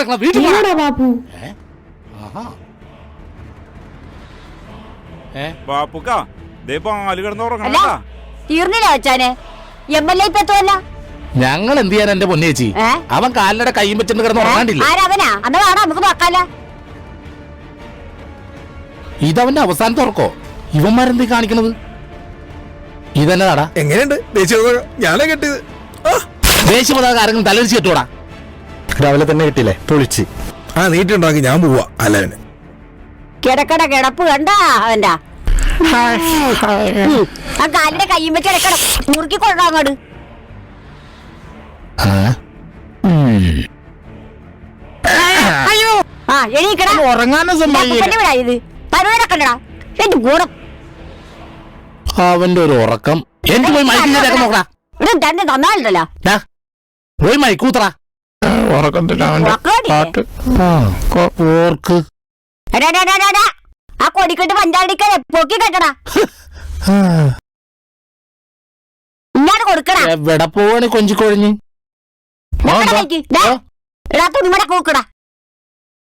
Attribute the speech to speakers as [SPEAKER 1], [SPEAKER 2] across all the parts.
[SPEAKER 1] കിടക്കണം വീട്ടിൽ
[SPEAKER 2] ബാബു.
[SPEAKER 3] ബാപ്പുക്ക പാല് കിടന്നുറങ്ങണ
[SPEAKER 2] തീർന്നില്ല വെച്ചാനെ MLA ഇപ്പൊ എത്തുമല്ല.
[SPEAKER 1] ഞങ്ങൾ എന്ത് ചെയ്യാൻ എന്റെ പൊന്നേച്ചി? അവൻ കാലിലൂടെ കൈയും വെച്ചിട്ട് കിടന്ന് ഉറങ്ങാണ്ടില്ല.
[SPEAKER 2] ആരവനാ അന്ന് വേണം നമുക്ക് നോക്കാല.
[SPEAKER 1] ഇതവന്റെ അവസാനത്തെ ഉറക്കോ? ഇവന്മാരെന്തീ കാണിക്കണത്? ഇതന്നെടാ
[SPEAKER 4] എങ്ങനെയുണ്ട് ഞാനാ കെട്ടിയത്.
[SPEAKER 1] ദേശീയ പതാക ആരെങ്കിലും തലരിച്ച് കെട്ടൂടാ.
[SPEAKER 4] രാവിലെ തന്നെ കിട്ടിയില്ലേ പൊളിച്ച്. നീട്ടുണ്ടാക്കി ഞാൻ പോവാ. അല്ലവന്
[SPEAKER 2] കിടക്കട കിടപ്പ് കണ്ട അവന്റെ ആ കാലിന്റെ കയ്യും വെച്ച് കിടക്കണം. മുറുക്കി കൊണ്ടോ അങ്ങോട്ട്. ആ എണീക്കട.
[SPEAKER 1] ഉറങ്ങാനും
[SPEAKER 2] ഇത് പരിപാടിക്കണ്ടടാ. എന്റെ ഗുണം
[SPEAKER 1] അവന്റെ ഒരു ഉറക്കം. എനിക്ക് പോയി മയക്കം നോക്കടാ.
[SPEAKER 2] ഇവിടെ തന്നെ തന്നാലല്ലോ.
[SPEAKER 1] പോയി മയക്കൂത്തറ.
[SPEAKER 2] ആ കൊടിക്കെട്ട് പഞ്ചാടിക്കേ പൊക്കി കെട്ടടാ. ഇങ്ങോട്ട് കൊടുക്കടാ.
[SPEAKER 1] എവിടെ പോവാണ് കൊഞ്ചിക്കൊഴിഞ്ഞ്?
[SPEAKER 2] തുണിമട കൂക്കടാ.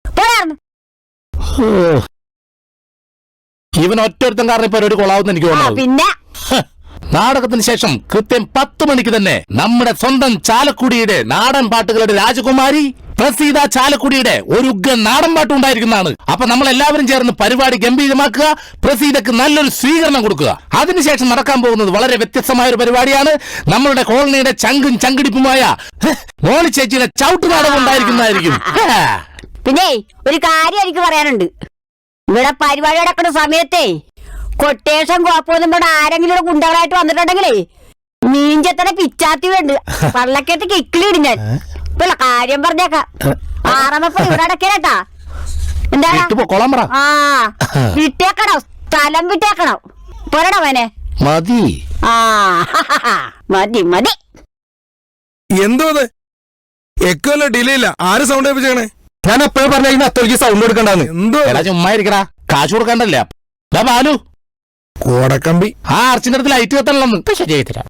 [SPEAKER 2] പോയാർന്നു
[SPEAKER 1] ഇവൻ ഒറ്റൊരുത്തം കാരണം ഇപ്പൊ ഒരു കൊളാവുന്ന എനിക്ക് തോന്നുന്നു.
[SPEAKER 2] പിന്നെ
[SPEAKER 1] നാടകത്തിന് ശേഷം കൃത്യം 10 മണിക്ക് തന്നെ നമ്മുടെ സ്വന്തം ചാലക്കുടിയുടെ നാടൻ പാട്ടുകളുടെ രാജകുമാരി പ്രസീത ചാലക്കുടിയുടെ ഒരു ഉഗ്രൻ നാടൻ പാട്ട് ഉണ്ടായിരിക്കുന്നതാണ്. അപ്പൊ നമ്മൾ എല്ലാവരും ചേർന്ന് പരിപാടി ഗംഭീരമാക്കുക, പ്രസീതക്ക് നല്ലൊരു സ്വീകരണം കൊടുക്കുക. അതിനുശേഷം നടക്കാൻ പോകുന്നത് വളരെ വ്യത്യസ്തമായ ഒരു പരിപാടിയാണ്. നമ്മളുടെ കോളനിയുടെ ചങ്കും ചങ്കിടിപ്പുമായ മോളി ചേച്ചിയുടെ ചവിട്ട് നാടകം ഉണ്ടായിരിക്കുന്നതായിരിക്കും.
[SPEAKER 2] പിന്നെ ഒരു കാര്യം എനിക്ക് പറയാനുണ്ട്. ഇവിടെ പരിപാടി നടക്കുന്ന സമയത്തേ കൊട്ടേഷൻ കോപ്പൊന്നും ഇവിടെ ആരെങ്കിലും ഗുണ്ടകളായിട്ട് വന്നിട്ടുണ്ടെങ്കിലേ മീൻചത്തന പിച്ചാത്തി വേണ്ട പള്ളക്കത്ത് കിക്കിലിടും ഞാൻ. ഇപ്പൊ കാര്യം പറഞ്ഞേക്കാം. ആറമപ്പ ഇവിടെ അടക്കേട്ടാ. എന്താ വിട്ടേക്കണോ? സ്ഥലം വിട്ടേക്കണോ? പോരടോ മോനെ.
[SPEAKER 1] മതി
[SPEAKER 2] മതി മതി.
[SPEAKER 4] എന്തോ എക്കല്ലോ ഡിലേ ഇല്ല. ആര് സൗണ്ട് ചെയ്യണേ? ഞാൻ എപ്പോഴും പറഞ്ഞ അത്രയ്ക്ക് സൗണ്ട് കൊടുക്കണ്ടെന്ന്. എന്തോ
[SPEAKER 1] ചുമ്മാ ഇരിക്കടാ. കാശ് കൊടുക്കണ്ടല്ലേ ബാലു.
[SPEAKER 4] കോടക്കമ്പി
[SPEAKER 1] ആ അർച്ചിന്റെ അടുത്ത് ലൈറ്റ് കത്തണമെന്ന് ശരിയായി തരാം.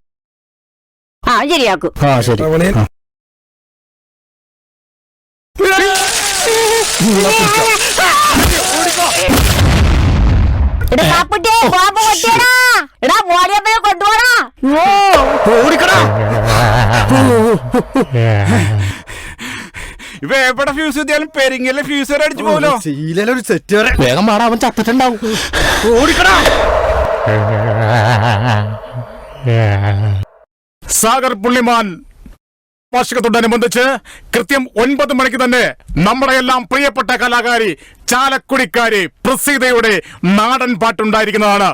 [SPEAKER 2] ശരിയാക്കും.
[SPEAKER 4] ശരി.
[SPEAKER 3] ഇവ എവിടെ ഫ്യൂസ് എത്തിയാലും പെരിങ്ങല്ലേ ഫ്യൂസ് വരെ അടിച്ചു പോലോ.
[SPEAKER 1] വേഗം പാടാ, അവൻ ചത്തിട്ടുണ്ടാവും.
[SPEAKER 5] സാഗർ പുള്ളിമാൻ വാർഷികത്തോടനുബന്ധിച്ച് കൃത്യം 9 മണിക്ക് തന്നെ നമ്മുടെ എല്ലാം പ്രിയപ്പെട്ട കലാകാരി ചാലക്കുടിക്കാരി പ്രസീതയുടെ നാടൻ പാട്ടുണ്ടായിരിക്കുന്നതാണ്.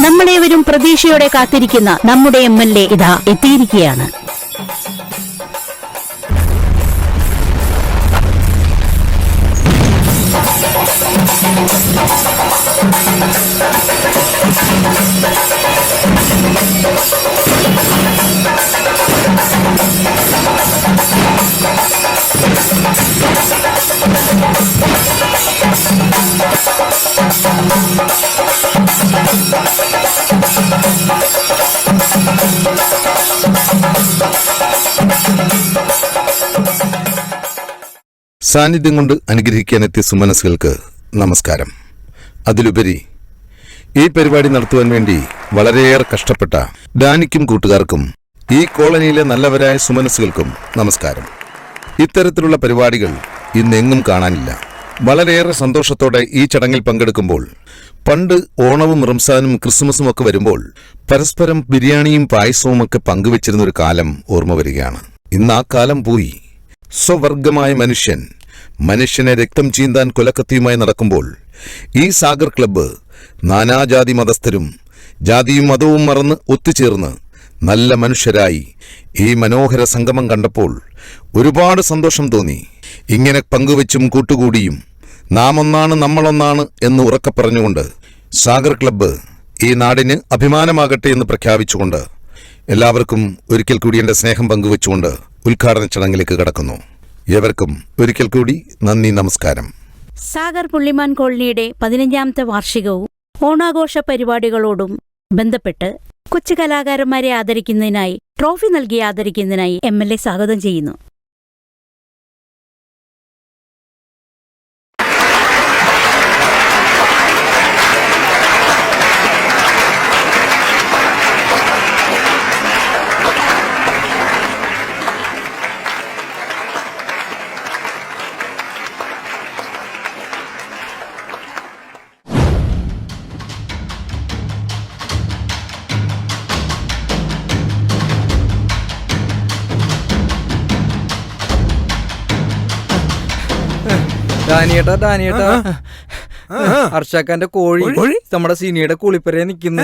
[SPEAKER 6] നമ്മളേവരും പ്രതീക്ഷയോടെ കാത്തിരിക്കുന്ന നമ്മുടെ MLA ഇതാ എത്തിയിരിക്കുകയാണ്.
[SPEAKER 7] സാന്നിധ്യം കൊണ്ട് അനുഗ്രഹിക്കാനെത്തിയ സുമനസ്സുകൾക്ക് നമസ്കാരം. അതിലുപരി ഈ പരിപാടി നടത്തുവാൻ വേണ്ടി വളരെയേറെ കഷ്ടപ്പെട്ട ഡാനിക്കും കൂട്ടുകാർക്കും ഈ കോളനിയിലെ നല്ലവരായ സുമനസ്സുകൾക്കും നമസ്കാരം. ഇത്തരത്തിലുള്ള പരിപാടികൾ ഇന്നെങ്ങും കാണാനില്ല. വളരെയേറെ സന്തോഷത്തോടെ ഈ ചടങ്ങിൽ പങ്കെടുക്കുമ്പോൾ പണ്ട് ഓണവും റംസാനും ക്രിസ്മസും ഒക്കെ വരുമ്പോൾ പരസ്പരം ബിരിയാണിയും പായസവും ഒക്കെ പങ്കുവച്ചിരുന്നൊരു കാലം ഓർമ്മ വരികയാണ്. ഇന്ന് ആ കാലം പോയി. സ്വവർഗമായ മനുഷ്യനെ രക്തം ചീന്താൻ കൊലക്കത്തിയുമായി നടക്കുമ്പോൾ ഈ സാഗർ ക്ലബ്ബ് നാനാജാതി മതസ്ഥരും ജാതിയും മതവും മറന്ന് ഒത്തുചേർന്ന് നല്ല മനുഷ്യരായി ഈ മനോഹര സംഗമം കണ്ടപ്പോൾ ഒരുപാട് സന്തോഷം തോന്നി. ഇങ്ങനെ പങ്കുവച്ചും കൂട്ടുകൂടിയും നാം ഒന്നാണ് നമ്മളൊന്നാണ് എന്ന് ഉറക്കെ പറഞ്ഞുകൊണ്ട് സാഗർ ക്ലബ്ബ് ഈ നാടിന് അഭിമാനമാകട്ടെ എന്ന് പ്രഖ്യാപിച്ചുകൊണ്ട് എല്ലാവർക്കും ഒരിക്കൽ കൂടി എൻ്റെ സ്നേഹം പങ്കുവച്ചുകൊണ്ട് ഉദ്ഘാടന ചടങ്ങിലേക്ക് കടക്കുന്നു. ഏവർക്കും ഒരിക്കൽ കൂടി നന്ദി, നമസ്കാരം.
[SPEAKER 6] സാഗർ പുള്ളിമാൻ കോളനിയുടെ 15ാമത്തെ വാർഷികവും ഓണാഘോഷ പരിപാടികളോടും ബന്ധപ്പെട്ട് കൊച്ചു കലാകാരന്മാരെ ആദരിക്കുന്നതിനായി ട്രോഫി നൽകി ആദരിക്കുന്നതിനായി MLA സ്വാഗതം ചെയ്യുന്നു.
[SPEAKER 8] ഡാനിയേട്ടാ ഹർഷാക്കാന്റെ കോഴി നമ്മുടെ സീനിയുടെ കുളിപ്പരയെ നിക്കുന്നു.